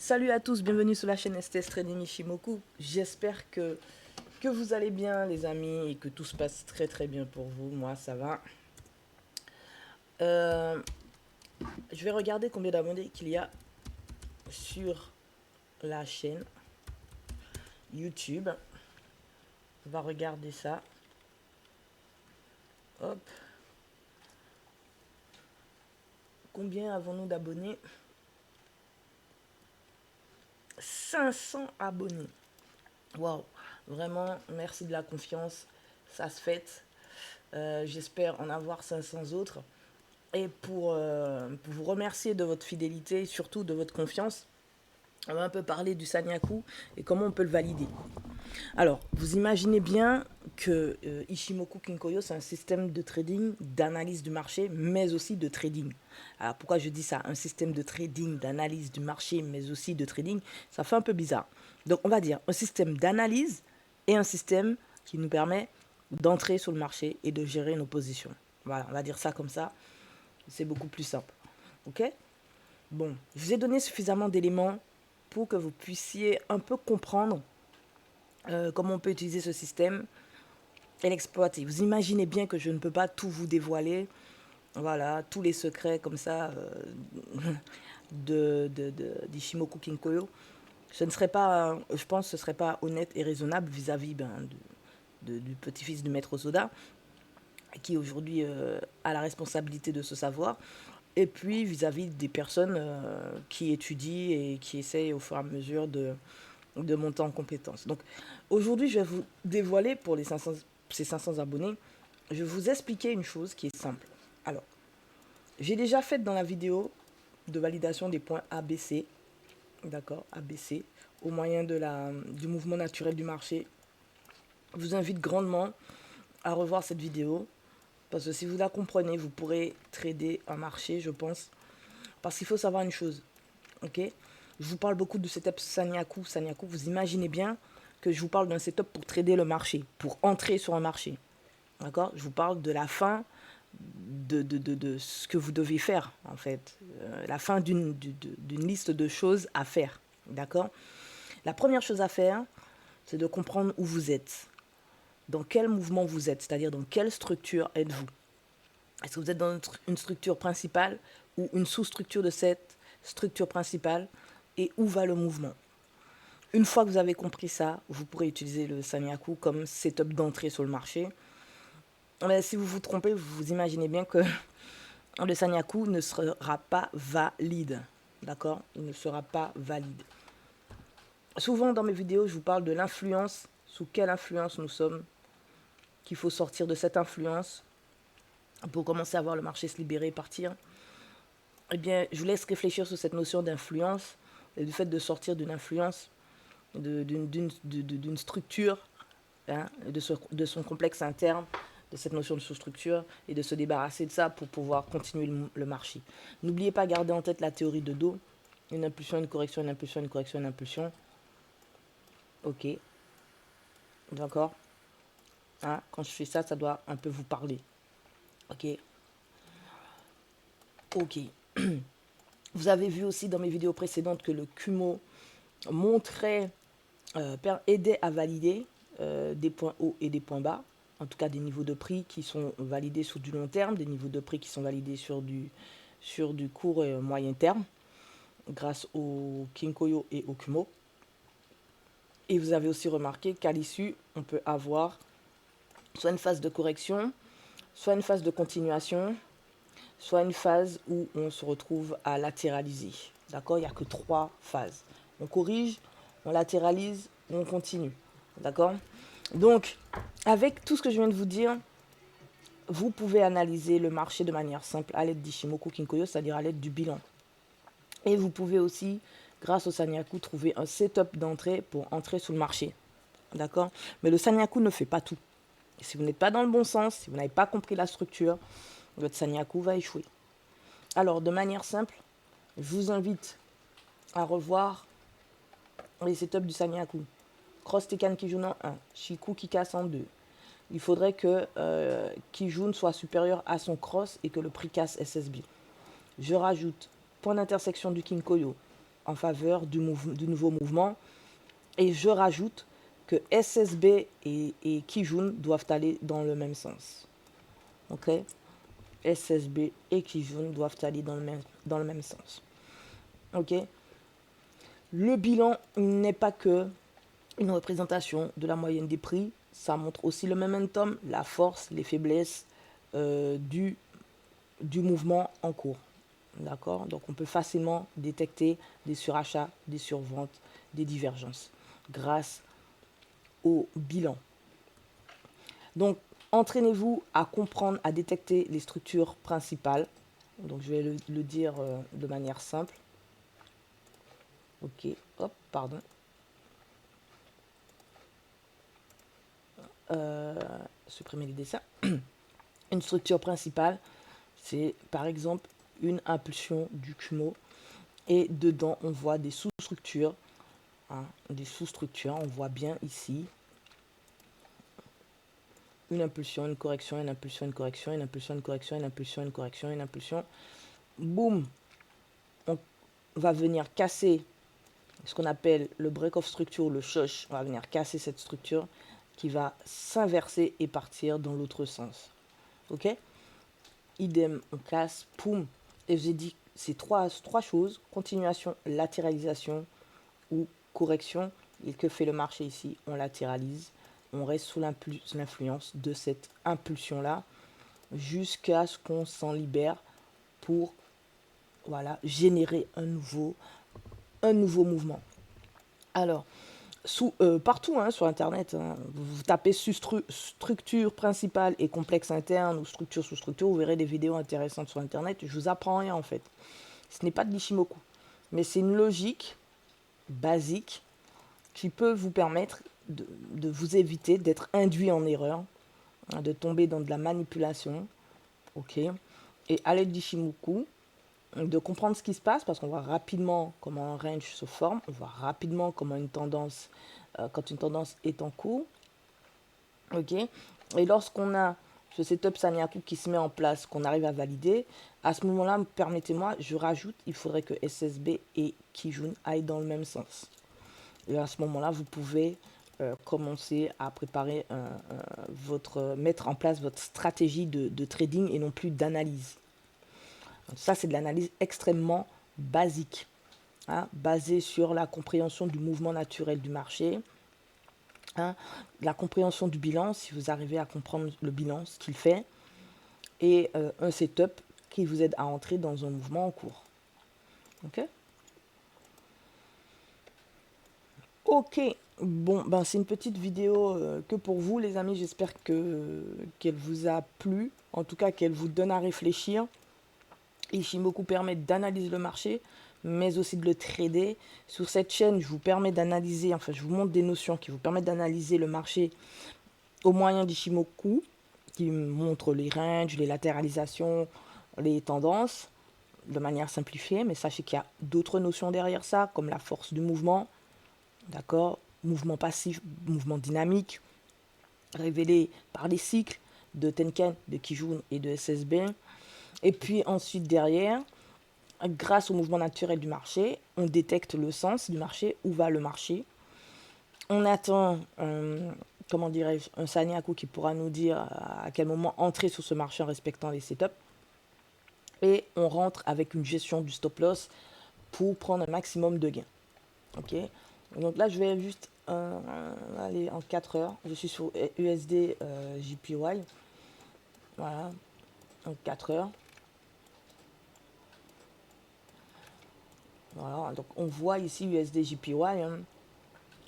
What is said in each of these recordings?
Salut à tous, bienvenue sur la chaîne STS Trading Ishimoku. J'espère que vous allez bien les amis et que tout se passe très très bien pour vous. Moi ça va. Je vais regarder combien d'abonnés qu'il y a sur la chaîne YouTube. On va regarder ça. Hop. Combien avons-nous d'abonnés? 500 abonnés. Waouh, vraiment merci de la confiance. Ça se fait. J'espère en avoir 500 autres. Et pour vous remercier de votre fidélité et surtout de votre confiance, on va un peu parler du Sanyaku et comment on peut le valider. Alors, vous imaginez bien que Ishimoku Kinkoyo, c'est un système de trading, d'analyse du marché, mais aussi de trading. Alors, pourquoi je dis ça? Un système de trading, d'analyse du marché, mais aussi de trading, ça fait un peu bizarre. Donc, on va dire un système d'analyse et un système qui nous permet d'entrer sur le marché et de gérer nos positions. Voilà, on va dire ça comme ça. C'est beaucoup plus simple. Ok? Bon, je vous ai donné suffisamment d'éléments pour que vous puissiez un peu comprendre comment on peut utiliser ce système et l'exploiter. Vous imaginez bien que je ne peux pas tout vous dévoiler. Voilà, tous les secrets comme ça d'Ishimoku Kinkoyo. Ce ne serait pas, je pense que ce ne serait pas honnête et raisonnable vis-à-vis du petit-fils du maître Soda, qui aujourd'hui a la responsabilité de ce savoir, et puis vis-à-vis des personnes qui étudient et qui essayent au fur et à mesure de monter en compétences. Donc aujourd'hui, je vais vous dévoiler pour ces 500 abonnés, je vais vous expliquer une chose qui est simple. Alors, j'ai déjà fait dans la vidéo de validation des points ABC, d'accord, ABC, au moyen du mouvement naturel du marché. Je vous invite grandement à revoir cette vidéo, parce que si vous la comprenez, vous pourrez trader un marché, je pense. Parce qu'il faut savoir une chose, ok? Je vous parle beaucoup de setup Sanyaku. Sanyaku, vous imaginez bien que je vous parle d'un setup pour trader le marché, pour entrer sur un marché. D'accord? Je vous parle de la fin de ce que vous devez faire, en fait. La fin d'une liste de choses à faire. D'accord? La première chose à faire, c'est de comprendre où vous êtes. Dans quel mouvement vous êtes, c'est-à-dire dans quelle structure êtes-vous. Est-ce que vous êtes dans une structure principale ou une sous-structure de cette structure principale et où va le mouvement? Une fois que vous avez compris ça, vous pourrez utiliser le Sanyaku comme setup d'entrée sur le marché. Mais si vous vous trompez, vous imaginez bien que le Sanyaku ne sera pas valide. D'accord? Il ne sera pas valide. Souvent dans mes vidéos, je vous parle de l'influence, sous quelle influence nous sommes, qu'il faut sortir de cette influence pour commencer à voir le marché se libérer et partir. Eh bien, je vous laisse réfléchir sur cette notion d'influence et du fait de sortir d'une influence, d'une structure, hein, de son complexe interne, de cette notion de sous-structure et de se débarrasser de ça pour pouvoir continuer le marché. N'oubliez pas de garder en tête la théorie de Do. Une impulsion, une correction, une impulsion, une correction, une impulsion. Ok. D'accord. Hein, quand je fais ça, ça doit un peu vous parler. Ok. Ok. Vous avez vu aussi dans mes vidéos précédentes que le Kumo montrait, aidait à valider des points hauts et des points bas. En tout cas, des niveaux de prix qui sont validés sur du long terme, des niveaux de prix qui sont validés sur du court et moyen terme, grâce au Kinkoyo et au Kumo. Et vous avez aussi remarqué qu'à l'issue, on peut avoir soit une phase de correction, soit une phase de continuation, soit une phase où on se retrouve à latéraliser. D'accord? Il n'y a que 3 phases. On corrige, on latéralise, on continue. D'accord? Donc, avec tout ce que je viens de vous dire, vous pouvez analyser le marché de manière simple à l'aide d'Ishimoku Kinkoyo, c'est-à-dire à l'aide du bilan. Et vous pouvez aussi, grâce au Sanyaku, trouver un setup d'entrée pour entrer sur le marché. D'accord? Mais le Sanyaku ne fait pas tout. Et si vous n'êtes pas dans le bon sens, si vous n'avez pas compris la structure, votre Sanyaku va échouer. Alors, de manière simple, je vous invite à revoir les setups du Sanyaku. Cross Tekan Kijun en 1, Shiku Kikas en 2. Il faudrait que Kijun soit supérieur à son cross et que le prix casse SSB. Je rajoute point d'intersection du Kinkoyo en faveur du nouveau mouvement. Et je rajoute que SSB et Kijun doivent aller dans le même sens. Ok? SSB et Kijun doivent aller dans le même sens. Ok? Le bilan n'est pas que une représentation de la moyenne des prix. Ça montre aussi le momentum, la force, les faiblesses du mouvement en cours. D'accord? Donc on peut facilement détecter des surachats, des surventes, des divergences grâce au bilan. Donc entraînez-vous à comprendre, à détecter les structures principales. Donc je vais le dire de manière simple. Ok, hop, pardon. Supprimer les dessins. Une structure principale, c'est par exemple une impulsion du Kumo. Et dedans, on voit des sous-structures. Hein, des sous-structures, on voit bien ici. Une impulsion, une correction, une impulsion, une correction, une impulsion, une correction, une impulsion, une correction, une impulsion. Boum! On va venir casser ce qu'on appelle le break-off structure, le shosh. On va venir casser cette structure qui va s'inverser et partir dans l'autre sens. Ok? Idem, on casse, poum. Et j'ai dit ces trois choses, continuation, latéralisation ou correction. Et que fait le marché ici? On latéralise. On reste sous l'influence de cette impulsion-là jusqu'à ce qu'on s'en libère pour voilà, générer un nouveau mouvement. Alors, partout hein, sur Internet, hein, vous tapez structure principale et complexe interne ou structure sous structure, vous verrez des vidéos intéressantes sur Internet. Je vous apprends rien en fait. Ce n'est pas de l'Ishimoku, mais c'est une logique basique qui peut vous permettre de vous éviter d'être induit en erreur, hein, de tomber dans de la manipulation. Ok. Et à l'aide d'Ishimoku, de comprendre ce qui se passe parce qu'on voit rapidement comment un range se forme, on voit rapidement comment une tendance, quand une tendance est en cours. Ok. Et lorsqu'on a ce setup Sanyaku qui se met en place, qu'on arrive à valider, à ce moment-là, permettez-moi, je rajoute, il faudrait que SSB et Kijun aillent dans le même sens. Et à ce moment-là, vous pouvez commencer à préparer mettre en place votre stratégie de trading et non plus d'analyse. Ça, c'est de l'analyse extrêmement basique, hein, basée sur la compréhension du mouvement naturel du marché, hein, la compréhension du bilan, si vous arrivez à comprendre le bilan, ce qu'il fait, et un setup qui vous aide à entrer dans un mouvement en cours. Ok? Ok, bon, ben c'est une petite vidéo que pour vous, les amis. J'espère qu'elle vous a plu, en tout cas qu'elle vous donne à réfléchir. Ishimoku permet d'analyser le marché, mais aussi de le trader. Sur cette chaîne, je vous permets d'analyser, enfin, je vous montre des notions qui vous permettent d'analyser le marché au moyen d'Ishimoku, qui montre les ranges, les latéralisations, les tendances, de manière simplifiée. Mais sachez qu'il y a d'autres notions derrière ça, comme la force du mouvement, d'accord, mouvement passif, mouvement dynamique, révélé par les cycles de Tenken, de Kijun et de SSB. Et puis ensuite derrière, grâce au mouvement naturel du marché, on détecte le sens du marché, où va le marché. On attend, comment dirais-je, un Sanyaku qui pourra nous dire à quel moment entrer sur ce marché en respectant les setups. Et on rentre avec une gestion du stop loss pour prendre un maximum de gains. Ok. Donc là, je vais juste aller en 4 heures. Je suis sur USD JPY. Voilà, en 4 heures. Voilà, donc on voit ici USD JPY, hein.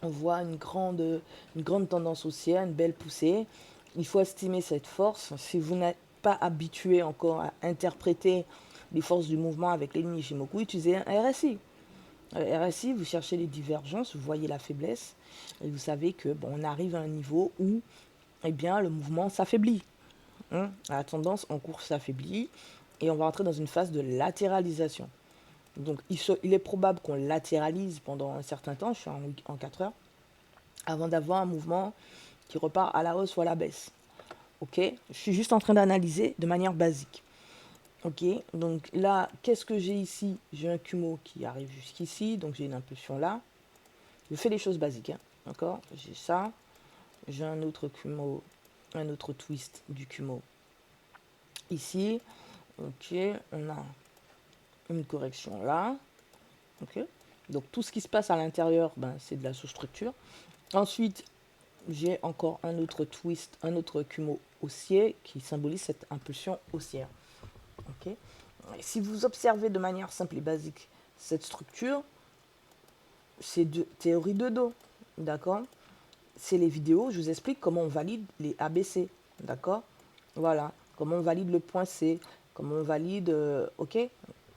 On voit une grande tendance haussière, une belle poussée. Il faut estimer cette force. Si vous n'êtes pas habitué encore à interpréter les forces du mouvement avec les lignes Ishimoku, utilisez un RSI. RSI, vous cherchez les divergences, vous voyez la faiblesse, et vous savez que bon, on arrive à un niveau où eh bien, le mouvement s'affaiblit. Hein, la tendance en cours s'affaiblit, et on va entrer dans une phase de latéralisation. Donc il est probable qu'on latéralise pendant un certain temps, je suis en 4 heures, avant d'avoir un mouvement qui repart à la hausse ou à la baisse. Ok, je suis juste en train d'analyser de manière basique. Ok, donc là, qu'est-ce que j'ai ici? J'ai un Kumo qui arrive jusqu'ici, donc j'ai une impulsion là. Je fais les choses basiques, hein, d'accord? J'ai ça, j'ai un autre Kumo, un autre twist du Kumo ici. Ok, on a une correction là. Ok, donc tout ce qui se passe à l'intérieur, ben, c'est de la sous-structure. Ensuite, j'ai encore un autre twist, un autre Kumo haussier qui symbolise cette impulsion haussière. Ok, si vous observez de manière simple et basique cette structure, c'est de théorie de dos, d'accord? C'est les vidéos, je vous explique comment on valide les ABC, d'accord? Voilà, comment on valide le point C, comment on valide, ok?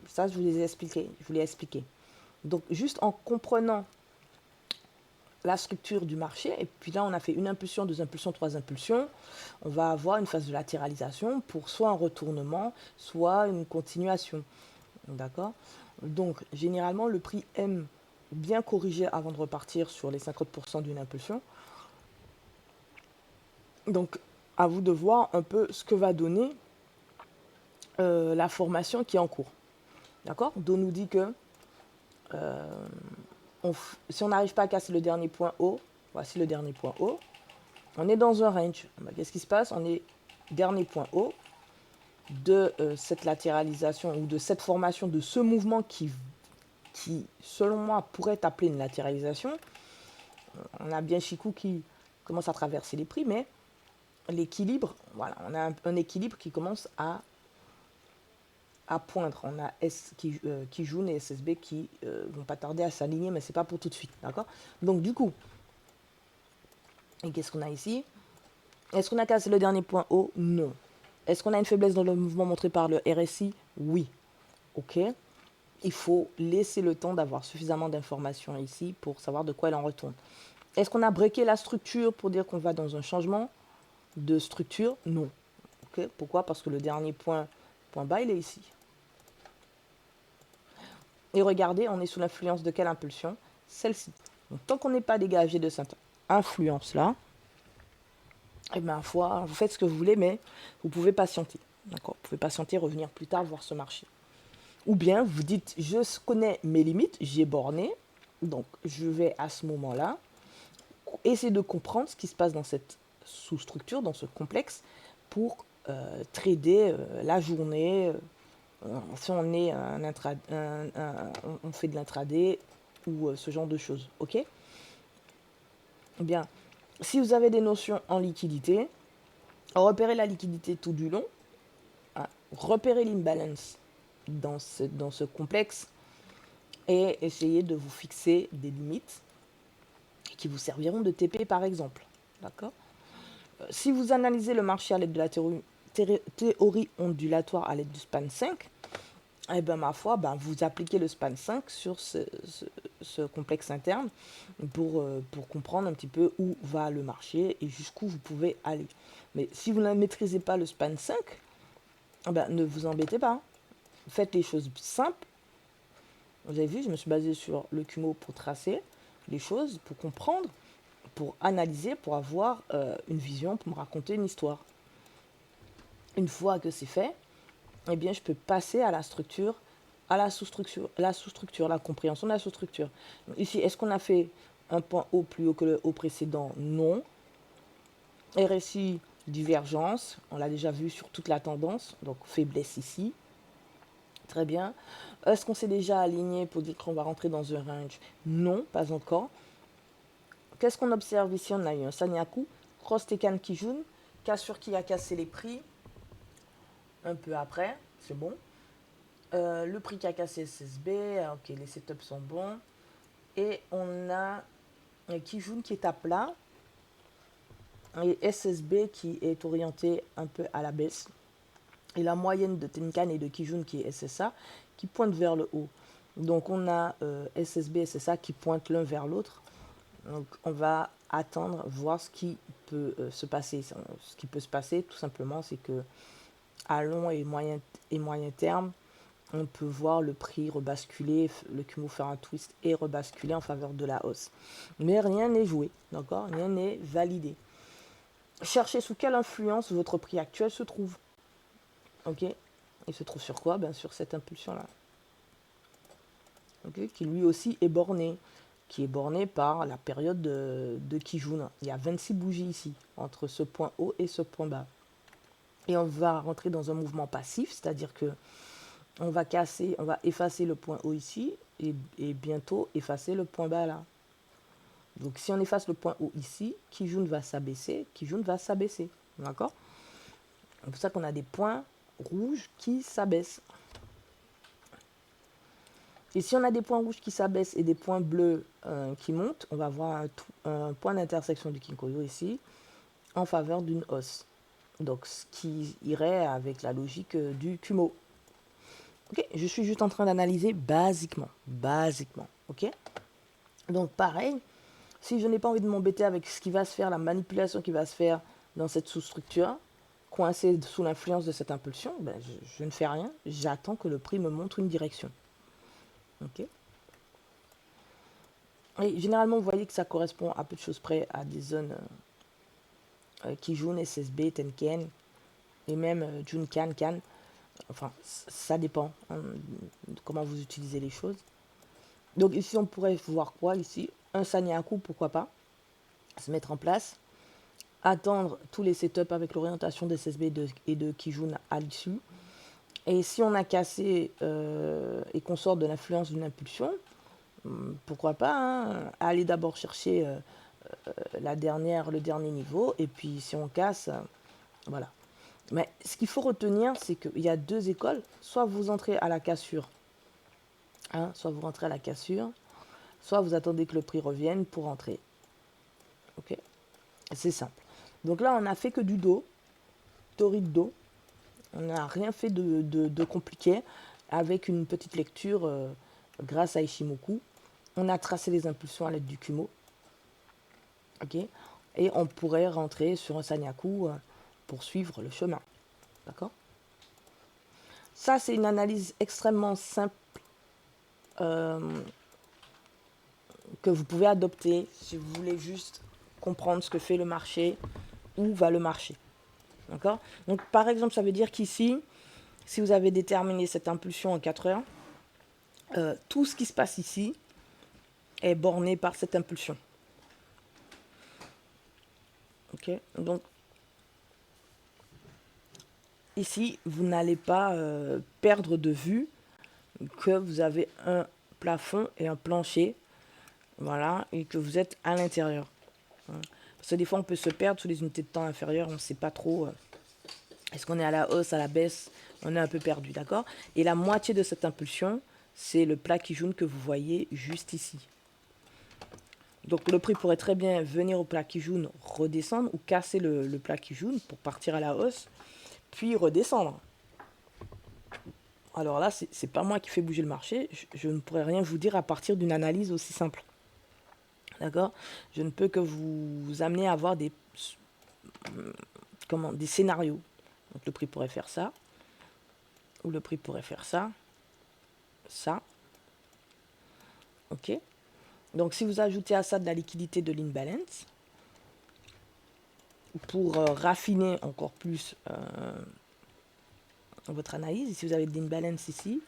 Ça, je vous les ai expliqué, je vous l'ai expliqué. Donc, juste en comprenant la structure du marché, et puis là, on a fait une impulsion, deux impulsions, trois impulsions, on va avoir une phase de latéralisation pour soit un retournement, soit une continuation, d'accord? Donc, généralement, le prix aime bien corriger avant de repartir sur les 50% d'une impulsion. Donc, à vous de voir un peu ce que va donner la formation qui est en cours. D'accord? Donc, nous dit que si on n'arrive pas à casser le dernier point haut, voici le dernier point haut, on est dans un range. Qu'est-ce qui se passe? On est dernier point haut de cette latéralisation ou de cette formation, de ce mouvement qui selon moi, pourrait être appelé une latéralisation. On a bien Chikou qui commence à traverser les prix, mais l'équilibre, voilà, on a un équilibre qui commence à poindre. On a Kijun et SSB qui vont pas tarder à s'aligner, mais c'est pas pour tout de suite, d'accord? Donc du coup, et qu'est-ce qu'on a ici? Est-ce qu'on a cassé le dernier point haut? Non. Est-ce qu'on a une faiblesse dans le mouvement montré par le RSI? Oui. Ok. Il faut laisser le temps d'avoir suffisamment d'informations ici pour savoir de quoi elle en retourne. Est-ce qu'on a breaké la structure pour dire qu'on va dans un changement de structure? Non. Okay. Pourquoi? Parce que le dernier point bas, il est ici. Et regardez, on est sous l'influence de quelle impulsion? Celle-ci. Donc, tant qu'on n'est pas dégagé de cette influence-là, et bien, foi, vous faites ce que vous voulez, mais vous pouvez patienter. D'accord? Vous pouvez patienter, revenir plus tard, voir ce marché. Ou bien, vous dites, je connais mes limites, j'ai borné, donc je vais à ce moment-là essayer de comprendre ce qui se passe dans cette sous-structure, dans ce complexe, pour trader la journée. Si on est on fait de l'intraday ou ce genre de choses, ok? Eh bien, si vous avez des notions en liquidité, repérez la liquidité tout du long, hein, repérez l'imbalance dans ce complexe et essayez de vous fixer des limites qui vous serviront de TP par exemple, d'accord? Si vous analysez le marché à l'aide de la théorie ondulatoire à l'aide du span 5, eh ben, ma foi, ben, vous appliquez le span 5 sur ce complexe interne pour comprendre un petit peu où va le marché et jusqu'où vous pouvez aller. Mais si vous ne maîtrisez pas le span 5, eh ben, ne vous embêtez pas. Faites les choses simples. Vous avez vu, je me suis basé sur le Kumo pour tracer les choses, pour comprendre, pour analyser, pour avoir une vision, pour me raconter une histoire. Une fois que c'est fait, eh bien, je peux passer à la structure, à la sous-structure, la compréhension de la sous-structure. Ici, est-ce qu'on a fait un point haut plus haut que le haut précédent? Non. RSI, divergence, on l'a déjà vu sur toute la tendance, donc faiblesse ici. Très bien. Est-ce qu'on s'est déjà aligné pour dire qu'on va rentrer dans un range? Non, pas encore. Qu'est-ce qu'on observe ici? On a eu un Sanyaku, Cross Tekan Kijun, cassure qui a cassé les prix un peu après, c'est bon. Le prix qui a cassé SSB, ok, les setups sont bons. Et on a Kijun qui est à plat et SSB qui est orienté un peu à la baisse. Et la moyenne de Tenkan et de Kijun qui est SSA qui pointe vers le haut. Donc on a SSB et SSA qui pointent l'un vers l'autre. Donc on va attendre, voir ce qui peut se passer. Ce qui peut se passer tout simplement, c'est que à long et moyen terme, on peut voir le prix rebasculer, le Kumo faire un twist et rebasculer en faveur de la hausse. Mais rien n'est joué, d'accord? Rien n'est validé. Cherchez sous quelle influence votre prix actuel se trouve. Ok? Il se trouve sur quoi? Ben, sur cette impulsion-là. Okay, qui lui aussi est borné. Qui est borné par la période de Kijun. Il y a 26 bougies ici, entre ce point haut et ce point bas. Et on va rentrer dans un mouvement passif, c'est-à-dire que on va effacer le point haut ici et bientôt effacer le point bas là. Donc si on efface le point haut ici, Kijun va s'abaisser, Kijun va s'abaisser. D'accord? C'est pour ça qu'on a des points rouges qui s'abaissent. Et si on a des points rouges qui s'abaissent et des points bleus qui montent, on va avoir un point d'intersection du Kinkoyo ici en faveur d'une hausse. Donc ce qui irait avec la logique du Kumo. Ok, je suis juste en train d'analyser basiquement. Ok. Donc pareil, si je n'ai pas envie de m'embêter avec ce qui va se faire, la manipulation qui va se faire dans cette sous-structure, coincée sous l'influence de cette impulsion, ben je ne fais rien. J'attends que le prix me montre une direction. Ok. Et généralement, vous voyez que ça correspond à peu de choses près à des zones Kijun, SSB, Tenken et même Junkan, Kan. Enfin, ça dépend de comment vous utilisez les choses. Donc ici, on pourrait voir quoi ici? Un Sanyaku, pourquoi pas, se mettre en place, attendre tous les setups avec l'orientation des SSB et de Kijun à l'issue. Et si on a cassé et qu'on sort de l'influence d'une impulsion, pourquoi pas aller d'abord chercher le dernier niveau, et puis si on casse, voilà. Mais ce qu'il faut retenir, c'est qu'il y a deux écoles. Soit vous entrez à la cassure, soit vous rentrez à la cassure, soit vous attendez que le prix revienne pour entrer. Ok, c'est simple. Donc là, on n'a fait que du dos, toride dos. On n'a rien fait de compliqué avec une petite lecture grâce à Ishimoku. On a tracé les impulsions à l'aide du Kumo. Ok, et on pourrait rentrer sur un Sanyaku pour suivre le chemin. D'accord? Ça, c'est une analyse extrêmement simple que vous pouvez adopter si vous voulez juste comprendre ce que fait le marché, où va le marché. D'accord? Donc, par exemple, ça veut dire qu'ici, si vous avez déterminé cette impulsion en 4 heures, tout ce qui se passe ici est borné par cette impulsion. Ok? Donc, ici, vous n'allez pas perdre de vue que vous avez un plafond et un plancher, voilà, et que vous êtes à l'intérieur. Parce que des fois, on peut se perdre sous les unités de temps inférieures, on ne sait pas trop. Est-ce qu'on est à la hausse, à la baisse? On est un peu perdu, d'accord? Et la moitié de cette impulsion, c'est le plat Kijun que vous voyez juste ici. Donc le prix pourrait très bien venir au plat Kijun, redescendre, ou casser le plat Kijun pour partir à la hausse, puis redescendre. Alors là, c'est pas moi qui fais bouger le marché. Je ne pourrais rien vous dire à partir d'une analyse aussi simple. D'accord? Je ne peux que vous amener à avoir des scénarios. Donc le prix pourrait faire ça, ou le prix pourrait faire ça, ça. Ok? Donc si vous ajoutez à ça de la liquidité de l'imbalance, pour raffiner encore plus votre analyse, ici vous avez de l'imbalance ici,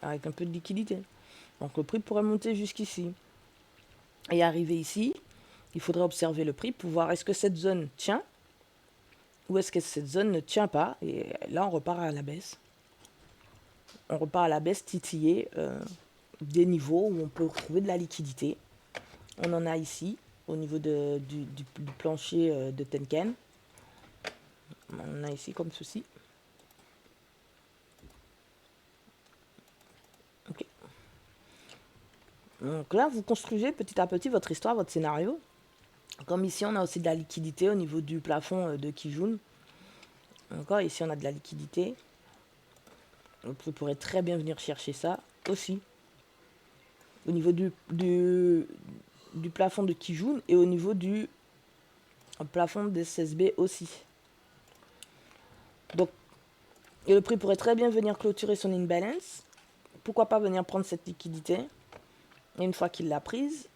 avec un peu de liquidité. Donc le prix pourrait monter jusqu'ici. Et arriver ici, il faudrait observer le prix pour voir est-ce que cette zone tient ou est-ce que cette zone ne tient pas. Et là, on repart à la baisse. On repart à la baisse titiller des niveaux où on peut retrouver de la liquidité. On en a ici, au niveau du plancher de Tenken. On en a ici comme ceci. Okay. Donc là, vous construisez petit à petit votre histoire, votre scénario. Comme ici, on a aussi de la liquidité au niveau du plafond de Kijun. Encore ici, on a de la liquidité. Donc, vous pourrez très bien venir chercher ça aussi. Au niveau du plafond de Kijun et au niveau du plafond de SSB aussi. Donc, et le prix pourrait très bien venir clôturer son imbalance. Pourquoi pas venir prendre cette liquidité? Et une fois qu'il l'a prise,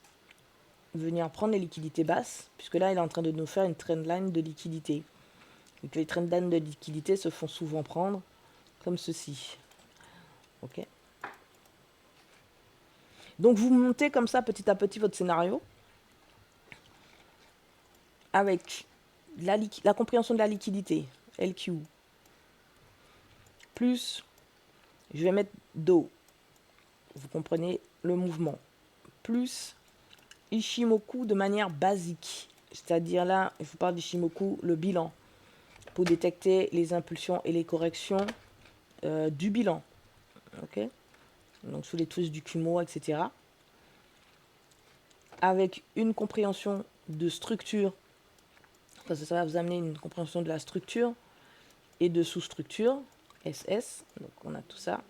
venir prendre les liquidités basses, puisque là, il est en train de nous faire une trendline de liquidité. Et que les trendlines de liquidité se font souvent prendre comme ceci. Ok. Donc vous montez comme ça petit à petit votre scénario avec la compréhension de la liquidité, LQ, plus je vais mettre Do, vous comprenez le mouvement, plus Ishimoku de manière basique, c'est-à-dire là, je vous parle d'Ishimoku, le bilan, pour détecter les impulsions et les corrections du bilan, ok, donc sous les twists du Kumo, etc. Avec une compréhension de structure, parce que ça va vous amener une compréhension de la structure et de sous-structure, SS, donc on a tout ça.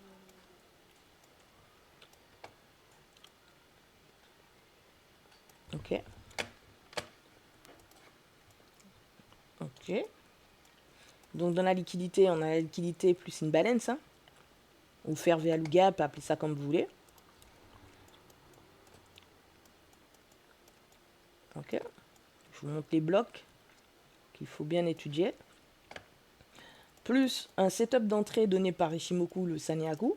Ok. Ok. Donc dans la liquidité, on a la liquidité plus une balance, hein, ou fair value gap, appelez ça comme vous voulez. Ok. Je vous montre les blocs qu'il faut bien étudier. Plus un setup d'entrée donné par Ishimoku, le Sanyaku.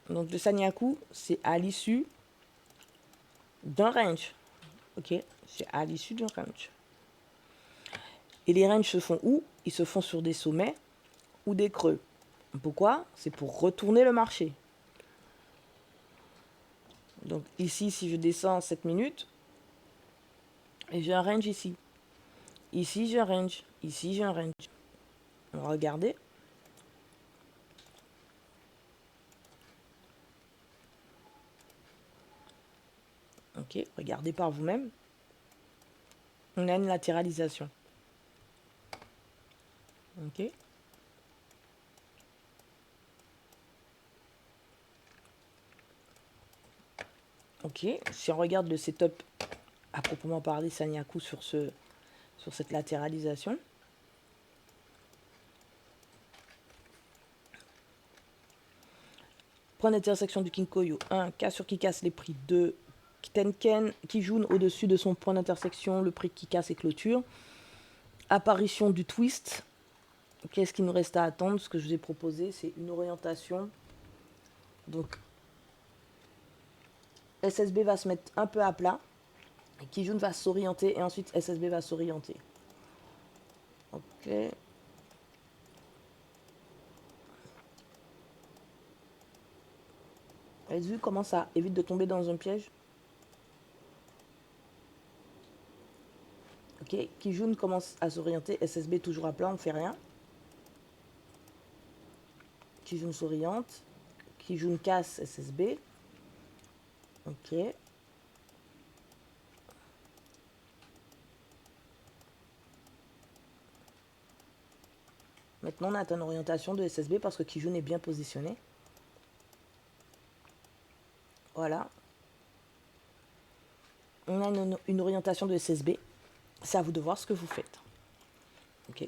Donc le Sanyaku, c'est à l'issue d'un range. Ok, c'est à l'issue d'un range. Et les ranges se font où? Ils se font sur des sommets ou des creux. Pourquoi? C'est pour retourner le marché. Donc ici, si je descends 7 minutes, j'ai un range ici. Ici, j'ai un range. Ici, j'ai un range. Regardez. Ok, regardez par vous-même. On a une latéralisation. Ok. Ok, si on regarde le setup à proprement parler Sanyaku sur cette latéralisation, point d'intersection du Kinkoyo 1, cassure qui casse les prix 2, Tenken qui joue au-dessus de son point d'intersection, le prix qui casse et clôture, apparition du twist. Qu'est-ce qu'il nous reste à attendre? Ce que je vous ai proposé, c'est une orientation. Donc SSB va se mettre un peu à plat, Kijun va s'orienter et ensuite SSB va s'orienter. Ok. Avez-vous vu comment ça évite de tomber dans un piège? Ok, Kijun commence à s'orienter, SSB toujours à plat, on fait rien. Kijun s'oriente, Kijun casse SSB. Ok. Maintenant, on atteint une orientation de SSB parce que Kijun est bien positionné. Voilà. On a une orientation de SSB. C'est à vous de voir ce que vous faites. Ok.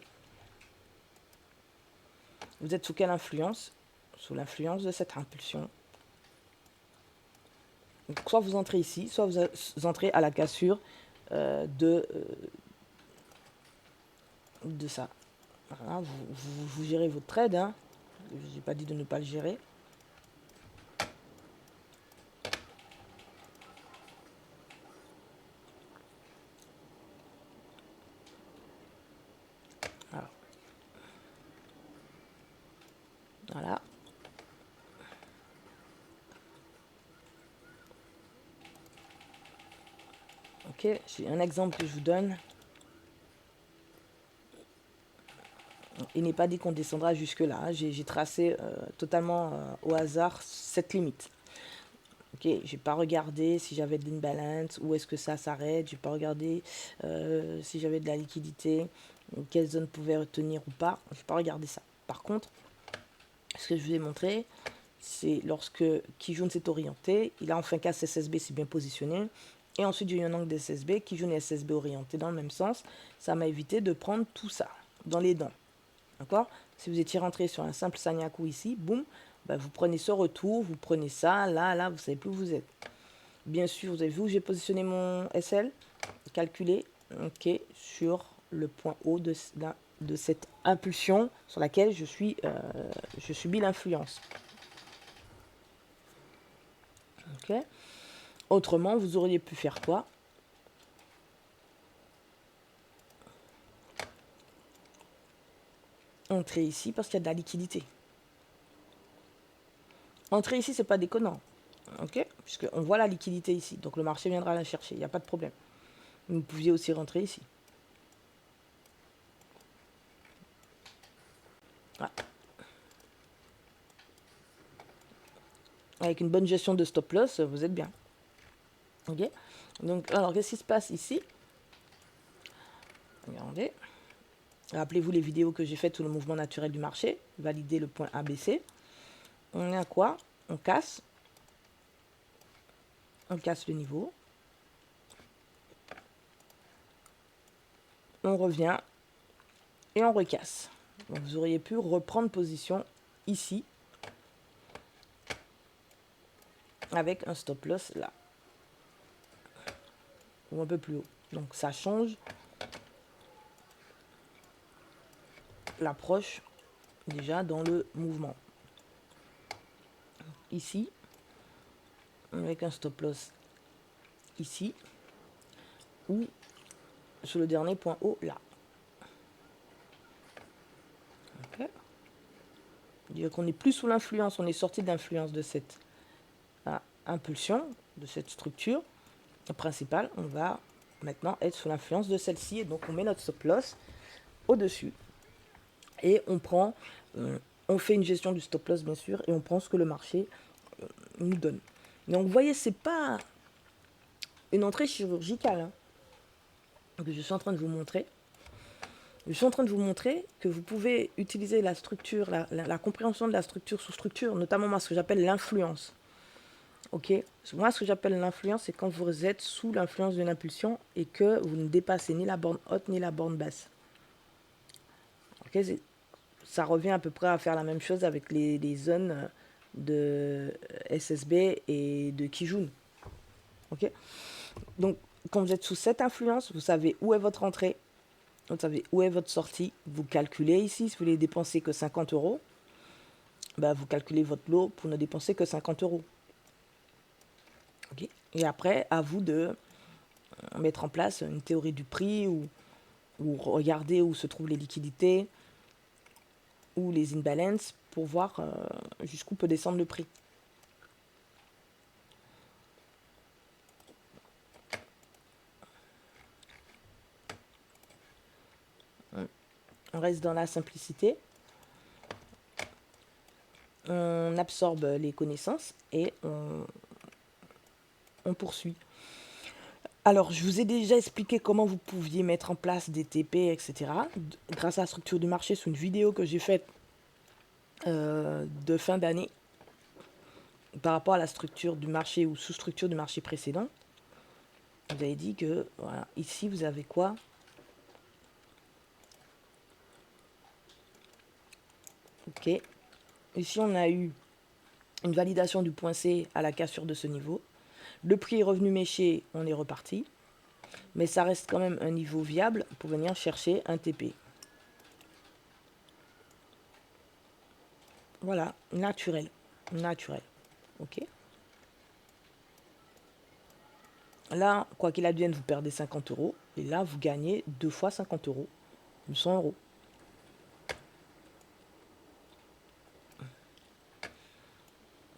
Vous êtes sous quelle influence? Sous l'influence de cette impulsion. Donc, soit vous entrez ici, soit vous entrez à la cassure de ça. Voilà, vous gérez votre trade. Hein. Je n'ai pas dit de ne pas le gérer. Alors. Voilà. Ok, j'ai un exemple que je vous donne. Il n'est pas dit qu'on descendra jusque-là. J'ai tracé totalement au hasard cette limite. Ok, j'ai pas regardé si j'avais de l'imbalance, où est-ce que ça s'arrête. J'ai pas regardé si j'avais de la liquidité, quelle zone pouvait retenir ou pas. J'ai pas regardé ça. Par contre, ce que je vous ai montré, c'est lorsque Kijun s'est orienté, il a enfin cassé SSB, c'est bien positionné. Et ensuite, j'ai eu un angle de SSB, Kijun et SSB orienté dans le même sens. Ça m'a évité de prendre tout ça dans les dents. D'accord? Si vous étiez rentré sur un simple Sanyaku ici, boum, ben vous prenez ce retour, vous prenez ça, là, vous savez plus où vous êtes. Bien sûr, vous avez vu où j'ai positionné mon SL, calculé, ok, sur le point haut de de cette impulsion sur laquelle je subis l'influence. Ok. Autrement, vous auriez pu faire quoi? Entrer ici parce qu'il y a de la liquidité. Entrer ici, c'est pas déconnant. Ok, puisqu'on voit la liquidité ici. Donc le marché viendra la chercher. Il n'y a pas de problème. Vous pouviez aussi rentrer ici. Ouais. Avec une bonne gestion de stop loss, vous êtes bien. Ok. Donc, alors, qu'est-ce qui se passe ici? Regardez. Rappelez-vous les vidéos que j'ai faites sur le mouvement naturel du marché. Valider le point ABC. On est à quoi? On casse. On casse le niveau. On revient. Et on recasse. Donc, vous auriez pu reprendre position ici. Avec un stop loss là. Ou un peu plus haut. Donc, ça change l'approche déjà dans le mouvement. Ici, avec un stop loss ici, ou sur le dernier point haut là. Okay. Dire qu'on n'est plus sous l'influence, on est sorti de l'influence de cette impulsion, de cette structure principale. On va maintenant être sous l'influence de celle-ci, et donc on met notre stop loss au-dessus. Et on prend, on fait une gestion du stop loss bien sûr, et on prend ce que le marché nous donne. Donc vous voyez, c'est pas une entrée chirurgicale hein, que je suis en train de vous montrer. Je suis en train de vous montrer que vous pouvez utiliser la structure, la compréhension de la structure sous structure, notamment moi ce que j'appelle l'influence. Ok, moi ce que j'appelle l'influence, c'est quand vous êtes sous l'influence d'une impulsion et que vous ne dépassez ni la borne haute ni la borne basse. Ok, ça revient à peu près à faire la même chose avec les zones de SSB et de Kijun. Ok, donc quand vous êtes sous cette influence, vous savez où est votre entrée, vous savez où est votre sortie, vous calculez ici, si vous voulez dépenser que 50 euros, bah vous calculez votre lot pour ne dépenser que 50 euros. Okay. Et après, à vous de mettre en place une théorie du prix ou regarder où se trouvent les liquidités ou les imbalances pour voir jusqu'où peut descendre le prix. On reste dans la simplicité. On absorbe les connaissances et on poursuit. Alors, je vous ai déjà expliqué comment vous pouviez mettre en place des TP, etc. Grâce à la structure du marché, sur une vidéo que j'ai faite de fin d'année par rapport à la structure du marché ou sous-structure du marché précédent. Vous avez dit que, voilà, ici, vous avez quoi? Ok. Ici, on a eu une validation du point C à la cassure de ce niveau. Le prix est revenu méché, on est reparti. Mais ça reste quand même un niveau viable pour venir chercher un TP. Voilà, naturel. Naturel. Ok. Là, quoi qu'il advienne, vous perdez 50 euros. Et là, vous gagnez 2 fois 50 euros. 100 euros.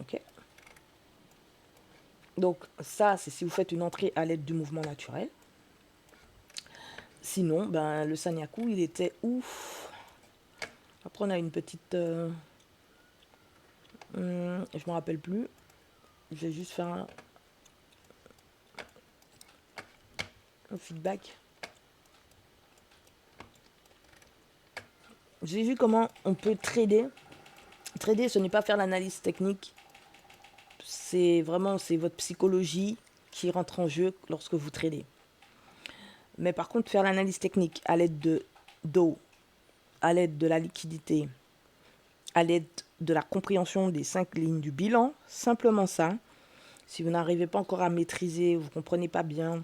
Ok. Donc, ça, c'est si vous faites une entrée à l'aide du mouvement naturel. Sinon, ben, le Sanyaku, il était ouf. Après, on a une petite... je me rappelle plus. Je vais juste faire un feedback. J'ai vu comment on peut trader. Trader, ce n'est pas faire l'analyse technique. C'est vraiment, c'est votre psychologie qui rentre en jeu lorsque vous tradez. Mais par contre, faire l'analyse technique à l'aide d'eau, à l'aide de la liquidité, à l'aide de la compréhension des 5 lignes du bilan, simplement ça. Si vous n'arrivez pas encore à maîtriser, vous ne comprenez pas bien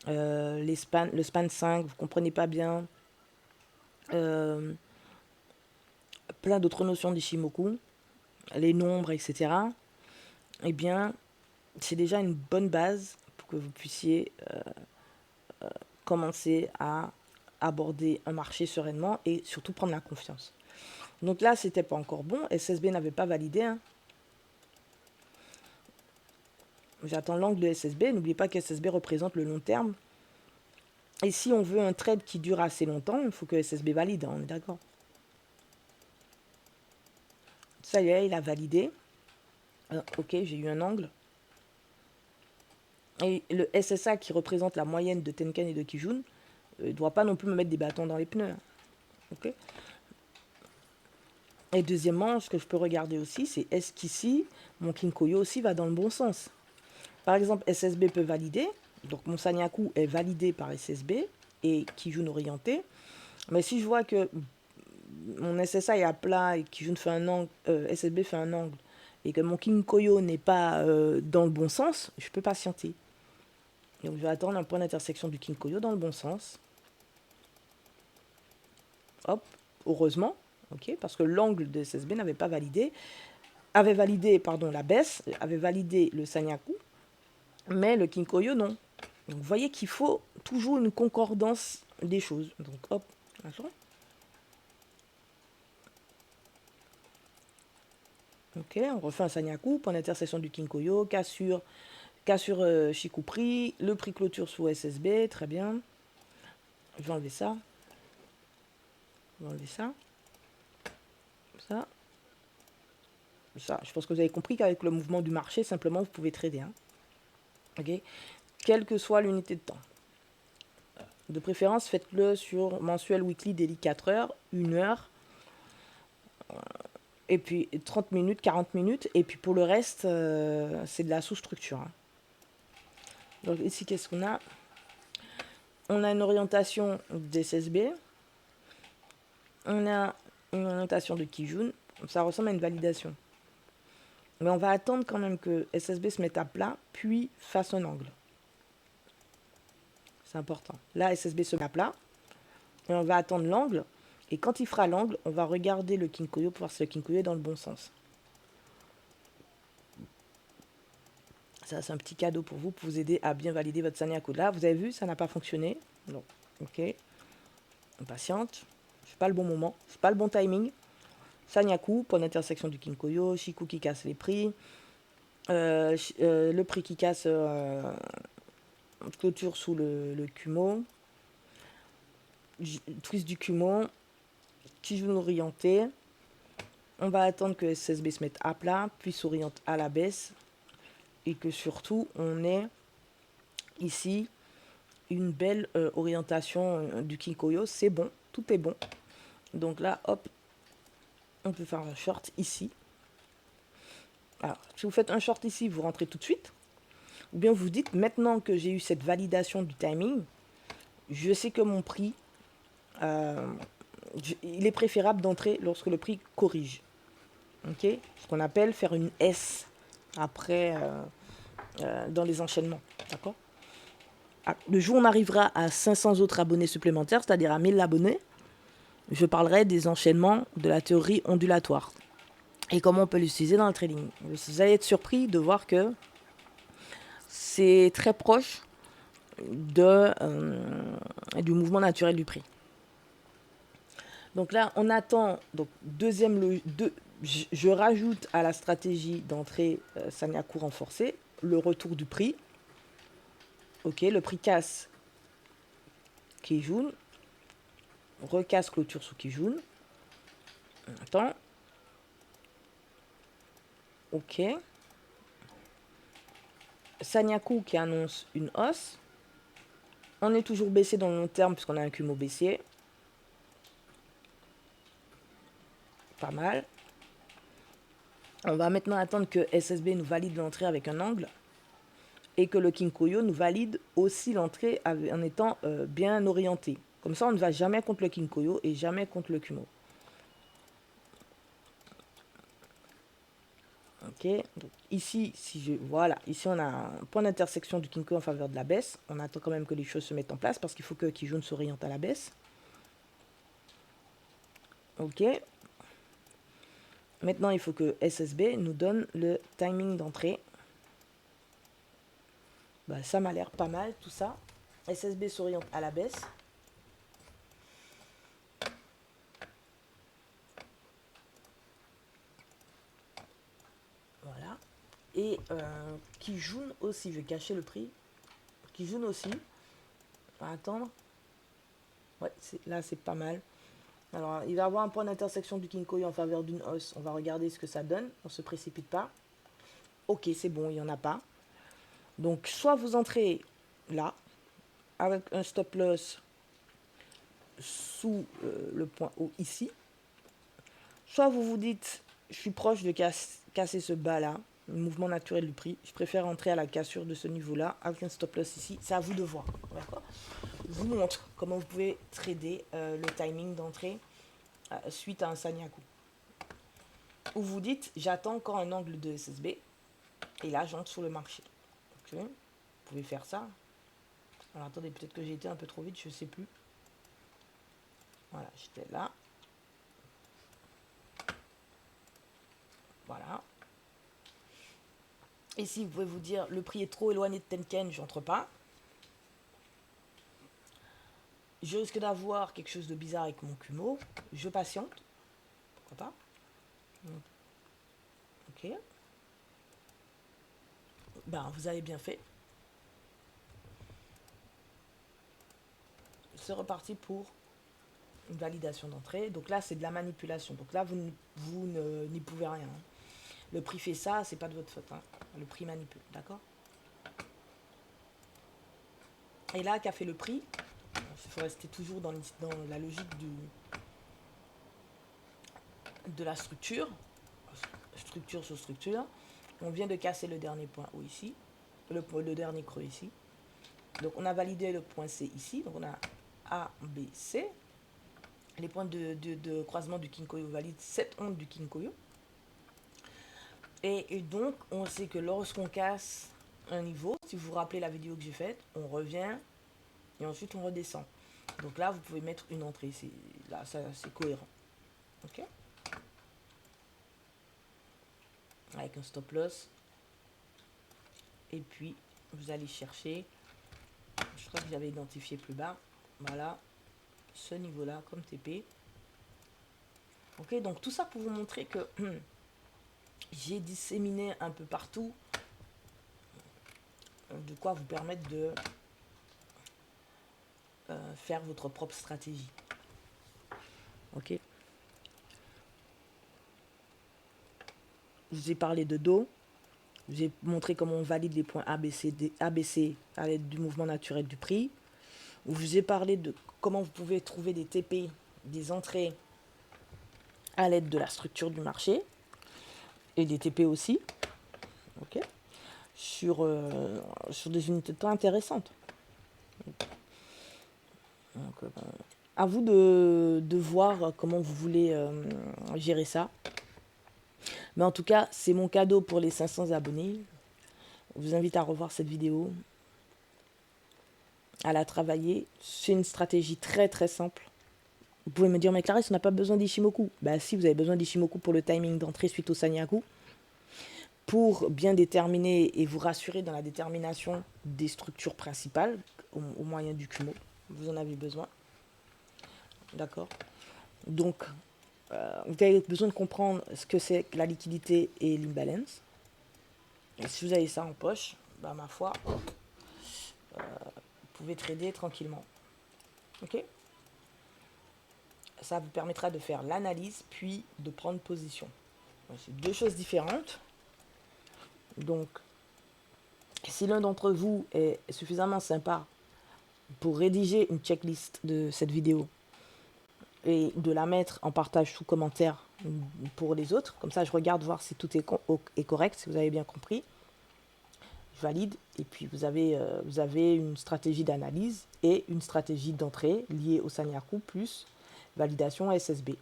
le span 5, vous ne comprenez pas bien euh, plein d'autres notions d'Ishimoku, les nombres, etc., eh bien, c'est déjà une bonne base pour que vous puissiez commencer à aborder un marché sereinement et surtout prendre la confiance. Donc là, c'était pas encore bon. SSB n'avait pas validé. Hein. J'attends l'angle de SSB. N'oubliez pas que SSB représente le long terme. Et si on veut un trade qui dure assez longtemps, il faut que SSB valide. Hein, on est d'accord. Ça y est, il a validé. Ok, j'ai eu un angle. Et le SSA qui représente la moyenne de Tenkan et de Kijun ne doit pas non plus me mettre des bâtons dans les pneus. Hein. Ok. Et deuxièmement, ce que je peux regarder aussi, c'est est-ce qu'ici, mon Kinkoyo aussi va dans le bon sens. Par exemple, SSB peut valider. Donc mon Sanyaku est validé par SSB et Kijun orienté. Mais si je vois que mon SSA est à plat et Kijun fait un angle, SSB fait un angle, et que mon Kinkoyo n'est pas dans le bon sens, je peux patienter. Donc je vais attendre un point d'intersection du Kinkoyo dans le bon sens. Hop, heureusement, ok, parce que l'angle de SSB n'avait pas validé, avait validé, pardon, la baisse, avait validé le Sanyaku, mais le Kinkoyo non. Donc vous voyez qu'il faut toujours une concordance des choses. Donc hop, attention. Ok, on refait un Sanyaku, point d'intersection du Kinkoyo, cassure Shikupri, le prix clôture sous SSB, très bien. Je vais enlever ça. Je vais enlever ça. Ça. Ça. Je pense que vous avez compris qu'avec le mouvement du marché, simplement, vous pouvez trader. Hein. Ok. Quelle que soit l'unité de temps. De préférence, faites-le sur mensuel, weekly, daily 4 heures, 1 heure, et puis 30 minutes, 40 minutes, et puis pour le reste, c'est de la sous-structure. Hein. Donc ici, qu'est-ce qu'on a? On a une orientation d'SSB, on a une orientation de Kijun, ça ressemble à une validation. Mais on va attendre quand même que SSB se mette à plat, puis fasse un angle. C'est important. Là, SSB se met à plat, et on va attendre l'angle, et quand il fera l'angle, on va regarder le Kinkoyo pour voir si le Kinkoyo est dans le bon sens. Ça, c'est un petit cadeau pour vous aider à bien valider votre Sanyaku. Là, vous avez vu, ça n'a pas fonctionné. Non. Ok. On patiente. C'est pas le bon moment. C'est pas le bon timing. Sanyaku, point d'intersection du Kinkoyo. Shiku qui casse les prix. Le prix qui casse clôture sous le Kumo. Twist du Kumo. Kijun orienté. On va attendre que SSB se mette à plat, puis s'oriente à la baisse. Et que surtout, on ait ici une belle orientation du Kinkoyo. C'est bon, tout est bon. Donc là, hop, on peut faire un short ici. Alors, si vous faites un short ici, vous rentrez tout de suite. Ou bien vous dites, maintenant que j'ai eu cette validation du timing, je sais que mon prix, il est préférable d'entrer lorsque le prix corrige. Ok, ce qu'on appelle faire une S après dans les enchaînements. D'accord. Le jour où on arrivera à 500 autres abonnés supplémentaires, c'est-à-dire à 1000 abonnés, je parlerai des enchaînements de la théorie ondulatoire et comment on peut l'utiliser dans le trading. Vous allez être surpris de voir que c'est très proche du mouvement naturel du prix. Donc là, on attend, donc je rajoute à la stratégie d'entrée Sanyaku renforcée le retour du prix. Ok, le prix casse Kijun, recasse clôture sous Kijun. Attends. Ok. Sanyaku qui annonce une hausse. On est toujours baissé dans le long terme puisqu'on a un Kumo baissier. Pas mal. On va maintenant attendre que SSB nous valide l'entrée avec un angle et que le Kinkoyo nous valide aussi l'entrée en étant bien orienté. Comme ça, on ne va jamais contre le Kinkoyo et jamais contre le Kumo. Ok, donc ici, voilà, ici on a un point d'intersection du Kinkoyo en faveur de la baisse. On attend quand même que les choses se mettent en place parce qu'il faut que Kijun s'oriente à la baisse. Ok. Maintenant, il faut que SSB nous donne le timing d'entrée. Bah, ça m'a l'air pas mal, tout ça. SSB s'oriente à la baisse. Voilà. Et Kijun aussi, je vais cacher le prix. Kijun aussi. On va attendre. Ouais, là c'est pas mal. Alors, il va y avoir un point d'intersection du Kinkoyo en faveur d'une hausse. On va regarder ce que ça donne. On ne se précipite pas. Ok, c'est bon, il n'y en a pas. Donc, soit vous entrez là, avec un stop loss sous le point haut ici. Soit vous vous dites, je suis proche de casser ce bas-là, le mouvement naturel du prix. Je préfère entrer à la cassure de ce niveau-là avec un stop loss ici. C'est à vous de voir. D'accord. Je vous montre comment vous pouvez trader le timing d'entrée suite à un Sanyaku. Ou vous dites, j'attends encore un angle de SSB et là j'entre sur le marché. Okay. Vous pouvez faire ça. Alors attendez, peut-être que j'ai été un peu trop vite, je ne sais plus. Voilà, j'étais là. Voilà. Ici, vous pouvez vous dire, le prix est trop éloigné de Tenken, j'entre pas. Je risque d'avoir quelque chose de bizarre avec mon Kumo. Je patiente. Pourquoi pas. Ok. Ben, vous avez bien fait. C'est reparti pour une validation d'entrée. Donc là, c'est de la manipulation. Donc là, vous n'y pouvez rien. Le prix fait ça, c'est pas de votre faute. Hein. Le prix manipule, d'accord. Et là, qu'a fait le prix? Il faut rester toujours dans la logique de la structure. Structure sur structure. On vient de casser le dernier point haut ici. Le dernier creux ici. Donc on a validé le point C ici. Donc on a A, B, C. Les points de croisement du Kinkoyo valident cette onde du Kinkoyo. Et donc on sait que lorsqu'on casse un niveau, si vous vous rappelez la vidéo que j'ai faite, on revient et ensuite on redescend. Donc là vous pouvez mettre une entrée. Là c'est cohérent. Ok. Avec un stop loss. Et puis vous allez chercher. Je crois que j'avais identifié plus bas. Voilà. Ce niveau-là comme TP. Ok, donc tout ça pour vous montrer que j'ai disséminé un peu partout de quoi vous permettre de faire votre propre stratégie. Ok. Je vous ai parlé de dos. Je vous ai montré comment on valide les points ABC à l'aide du mouvement naturel du prix. Je vous ai parlé de comment vous pouvez trouver des TP, des entrées à l'aide de la structure du marché et des TP aussi. Ok. Sur des unités de temps intéressantes. Donc, à vous de voir comment vous voulez gérer ça. Mais en tout cas, c'est mon cadeau pour les 500 abonnés. Je vous invite à revoir cette vidéo, à la travailler. C'est une stratégie très très simple. Vous pouvez me dire, mais Clarisse, on n'a pas besoin d'Ishimoku. Bah si, vous avez besoin d'Ishimoku pour le timing d'entrée suite au Sanyaku. Pour bien déterminer et vous rassurer dans la détermination des structures principales au moyen du Kumo. Vous en avez besoin. D'accord. Donc, vous avez besoin de comprendre ce que c'est que la liquidité et l'imbalance. Et si vous avez ça en poche, bah, ma foi, vous pouvez trader tranquillement. Ok. Ça vous permettra de faire l'analyse puis de prendre position. C'est deux choses différentes. Donc, si l'un d'entre vous est suffisamment sympa pour rédiger une checklist de cette vidéo et de la mettre en partage sous commentaire pour les autres, comme ça je regarde voir si tout est correct, si vous avez bien compris. Je valide et puis vous avez une stratégie d'analyse et une stratégie d'entrée liée au Sanyaku plus validation SSB.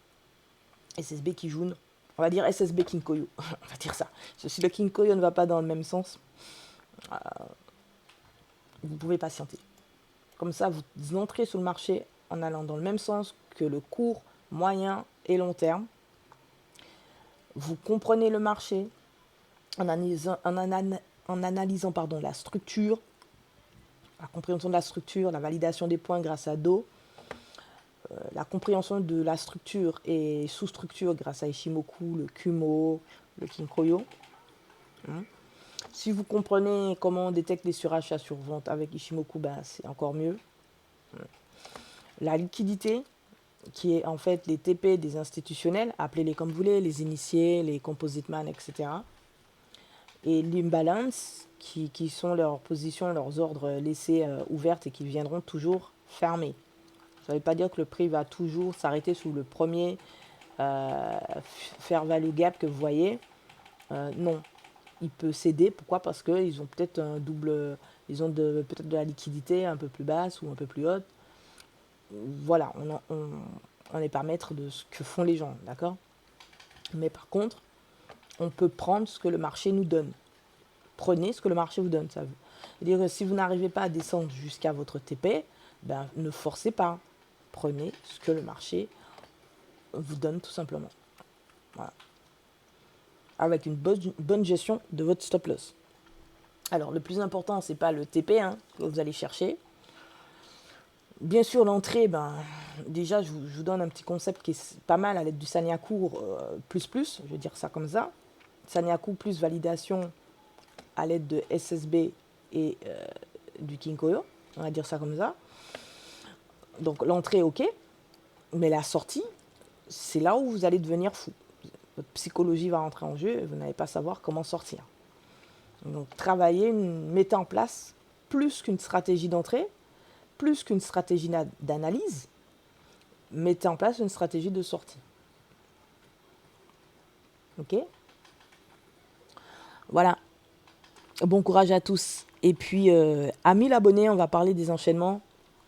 SSB qui joue, on va dire SSB Kinkoyo, on va dire ça. Si le Kinkoyo ne va pas dans le même sens, vous pouvez patienter. Comme ça, vous entrez sur le marché en allant dans le même sens que le court moyen et long terme. Vous comprenez le marché en analysant pardon, la structure, la compréhension de la structure, la validation des points grâce à Do, la compréhension de la structure et sous-structure grâce à Ishimoku, le Kumo, le Kinkoyo. Si vous comprenez comment on détecte les surachats sur vente avec Ishimoku, ben, c'est encore mieux. La liquidité, qui est en fait les TP des institutionnels, appelez-les comme vous voulez, les initiés, les composite man, etc. Et l'imbalance, qui sont leurs positions, leurs ordres laissés ouvertes et qui viendront toujours fermés. Ça ne veut pas dire que le prix va toujours s'arrêter sous le premier fair value gap que vous voyez. Non, il peut céder. Pourquoi? Parce qu'ils ont peut-être un double, ils ont peut-être de la liquidité un peu plus basse ou un peu plus haute. Voilà, on n'est pas maître de ce que font les gens, d'accord? Mais par contre, on peut prendre ce que le marché nous donne. Prenez ce que le marché vous donne. Ça veut dire que si vous n'arrivez pas à descendre jusqu'à votre TP, ben, ne forcez pas. Prenez ce que le marché vous donne tout simplement. Voilà. Avec une bonne gestion de votre stop loss. Alors, le plus important, c'est pas le TP que vous allez chercher. Bien sûr, l'entrée, ben, déjà, je vous donne un petit concept qui est pas mal à l'aide du Sanyaku plus, je vais dire ça comme ça. Sanyaku plus validation à l'aide de SSB et du Kinkoyo, on va dire ça comme ça. Donc l'entrée, ok, mais la sortie, c'est là où vous allez devenir fou. Votre psychologie va rentrer en jeu et vous n'allez pas savoir comment sortir. Donc travaillez, mettez en place plus qu'une stratégie d'entrée, plus qu'une stratégie d'analyse, mettez en place une stratégie de sortie. Ok? Voilà. Bon courage à tous. Et puis, à 1000 abonnés, on va parler des enchaînements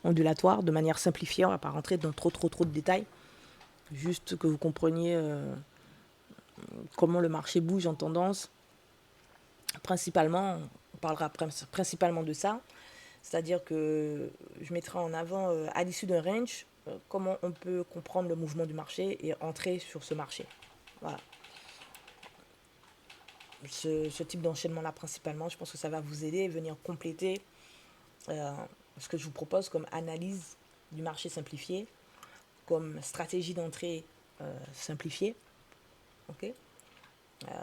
ondulatoires de manière simplifiée. On ne va pas rentrer dans trop de détails. Juste que vous compreniez comment le marché bouge en tendance. Principalement, on parlera principalement de ça. C'est-à-dire que je mettrai en avant, à l'issue d'un range, comment on peut comprendre le mouvement du marché et entrer sur ce marché. Voilà. Ce type d'enchaînement-là, principalement, je pense que ça va vous aider et venir compléter ce que je vous propose comme analyse du marché simplifié, comme stratégie d'entrée simplifiée. Ok,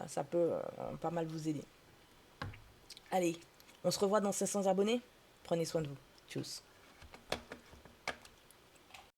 ça peut pas mal vous aider. Allez, on se revoit dans 500 abonnés. Prenez soin de vous. Tchuss.